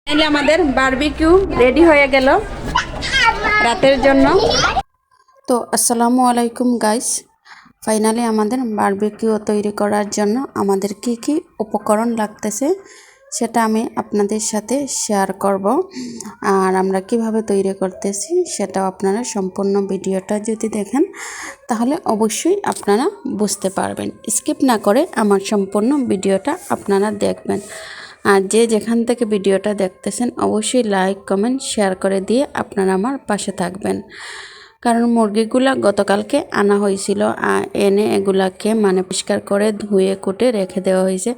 তাহলে আমাদের barbecue ready হয়ে গেল রাতের জন্য। তো আসসালামু আলাইকুম গাইস, ফাইনালি আমাদের বারবিকিউ তৈরি করার জন্য আমাদের কি কি উপকরণ লাগতেছে সেটা আমি আপনাদের সাথে শেয়ার করব, আর আমরা কিভাবে তৈরি করতেছি সেটাও আপনারা সম্পূর্ণ ভিডিওটা যদি দেখেন তাহলে অবশ্যই আপনারা বুঝতে পারবেন। স্কিপ না করে আমার সম্পূর্ণ ভিডিওটা আপনারা দেখবেন। আর যে যেখান থেকে ভিডিওটা দেখতেছেন অবশ্যই লাইক কমেন্ট শেয়ার করে দিয়ে আপনারা আমার পাশে থাকবেন। কারণ মুরগিগুলা গতকালকে আনা হয়েছিল, এনে এগুলাকে পরিষ্কার করে ধুয়ে কুটে রেখে দেওয়া হয়েছে।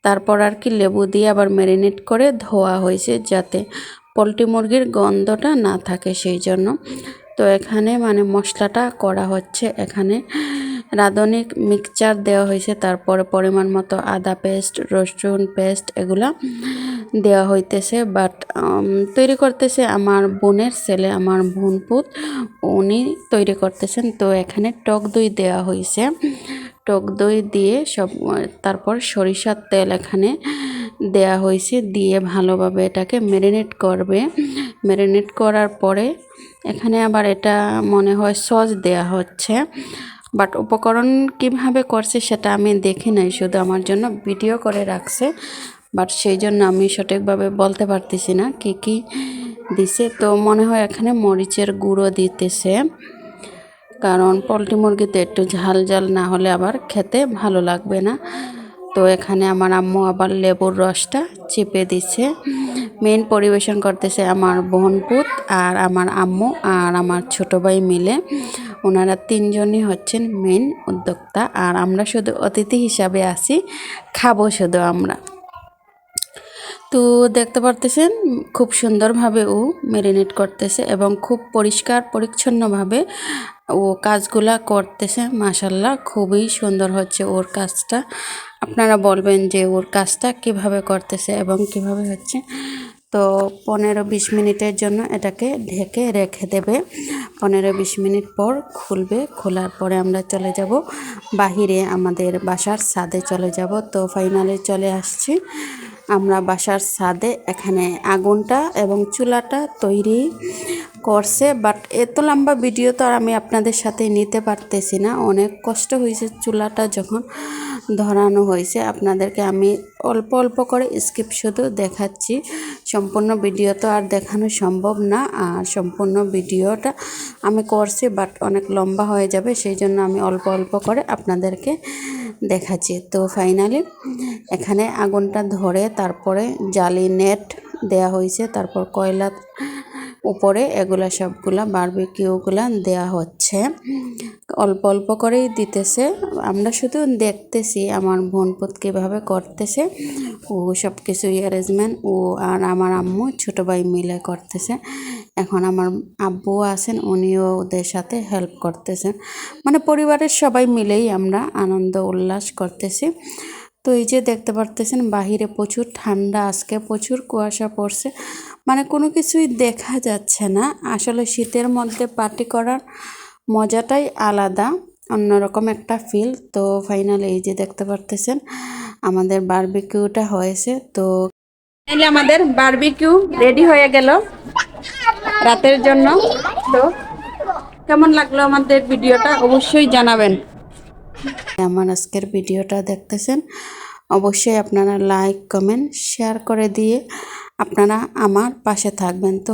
তারপর আর কি লেবু দিয়ে আবার ম্যারিনেট করে ধোয়া হয়েছে যাতে পোলট্রি মুরগির গন্ধটা না থাকে, সেই জন্য। তো এখানে মশলাটা করা হচ্ছে। এখানে রাঁধুনি মিক্সচার দেওয়া হয়েছে, তারপরে পরিমাণ মতো আদা পেস্ট, রসুন পেস্ট এগুলা দেওয়া হইতেছে। বাট তৈরি করতেছে আমার বোনের ছেলে, আমার বোনপুত, উনি তৈরি করতেছেন। তো এখানে টক দই দেওয়া হয়েছে, টক দই দিয়ে সব, তারপর সরিষার তেল এখানে দেয়া হয়েছে, দিয়ে ভালোভাবে এটাকে ম্যারিনেট করবে। ম্যারিনেট করার পরে এখানে আবার এটা মনে হয় সস দেয়া হচ্ছে, বাট উপকরণ কিভাবে করছে সেটা আমি দেখি নাই, শুধু আমার জন্য ভিডিও করে রাখছে। বাট সেই জন্য আমি সঠিকভাবে বলতে পারতেছি না কি কি দিছে। তো মনে হয় এখানে মরিচের গুঁড়ো দিতেছে, কারণ পোলট্রি মুরগিতে একটু ঝাল ঝাল না হলে আবার খেতে ভালো লাগবে না। তো এখানে আমার আম্মু আবার লেবুর রসটা চেপে দিচ্ছে। মেন পরিবেশন করতেছে আমার বোনপুত আর আমার আম্মু আর আমার ছোট ভাই মিলে। ওনারা তিনজনই হচ্ছেন মেন উদ্যোক্তা, আর আমরা শুধু অতিথি হিসাবে আসি, খাবো শুধু আমরা। তো দেখতে পারতেছেন খুব সুন্দরভাবে ও ম্যারিনেট করতেছে এবং খুব পরিষ্কার পরিচ্ছন্নভাবে ও কাজগুলা করতেছে। মাশাল্লাহ, খুবই সুন্দর হচ্ছে ওর কাজটা। আপনারা বলবেন যে ওর কাজটা কিভাবে করতেছে এবং কিভাবে হচ্ছে। তো 15-20 মিনিটের জন্য এটাকে ঢেকে রেখে দেবে। 15-20 মিনিট পর খুলবে, খোলার পরে আমরা চলে যাব বাহিরে, আমাদের বাসার ছাদে চলে যাব। তো ফাইনালি চলে আসছি আমরা বাসার ছাদে। এখানে আগুনটা এবং চুলাটা তৈরি করছে, বাট এত লম্বা ভিডিও তো আর আমি আপনাদের সাথে নিতে পারতেছি না। অনেক কষ্ট হয়েছে চুলাটা যখন ধরানো হয়েছে। আপনাদেরকে আমি অল্প অল্প করে স্কিপ শুধু দেখাচ্ছি, সম্পূর্ণ ভিডিও তো আর দেখানো সম্ভব না। আর সম্পূর্ণ ভিডিওটা আমি করছি, বাট অনেক লম্বা হয়ে যাবে, সেই জন্য আমি অল্প অল্প করে আপনাদেরকে দেখাচ্ছি। তো ফাইনালি এখানে আগুনটা ধরে তারপরে জালি নেট দেয়া হয়েছে, তারপর কয়লা উপরে এগুলা সবগুলা বারবিকিউগুলা দেয়া হচ্ছে। অল্প অল্প করেই দিতেছে, আমরা শুধু দেখতেছি আমার বোনপুত কীভাবে করতেছে। ও সব কিছু অ্যারেঞ্জমেন্ট ও আর আমার আম্মু ছোট ভাই মিলে করতেছে। এখন আমার আব্বু আছেন, উনিও ওদের সাথে হেল্প করতেছেন। পরিবারের সবাই মিলেই আমরা আনন্দ উল্লাস করতেছি। তো এই যে দেখতে পারতেছেন বাহিরে প্রচুর ঠান্ডা, আজকে প্রচুর কুয়াশা পড়ছে, কোনো কিছুই দেখা যাচ্ছে না। আসলে শীতের মধ্যে পার্টি করার মজাটাই আলাদা, অন্যরকম একটা ফিল। তো ফাইনালি এই যে দেখতে পারতেছেন আমাদের বারবিকিউটা হয়েছে। তো আমাদের বারবিকিউ রেডি হয়ে গেল রাতের জন্য। তো কেমন লাগলো আমাদের ভিডিওটা অবশ্যই জানাবেন। আমার আজকের ভিডিওটা দেখতেছেন, অবশ্যই আপনারা লাইক কমেন্ট শেয়ার করে দিয়ে আপনারা আমার পাশে থাকবেন। তো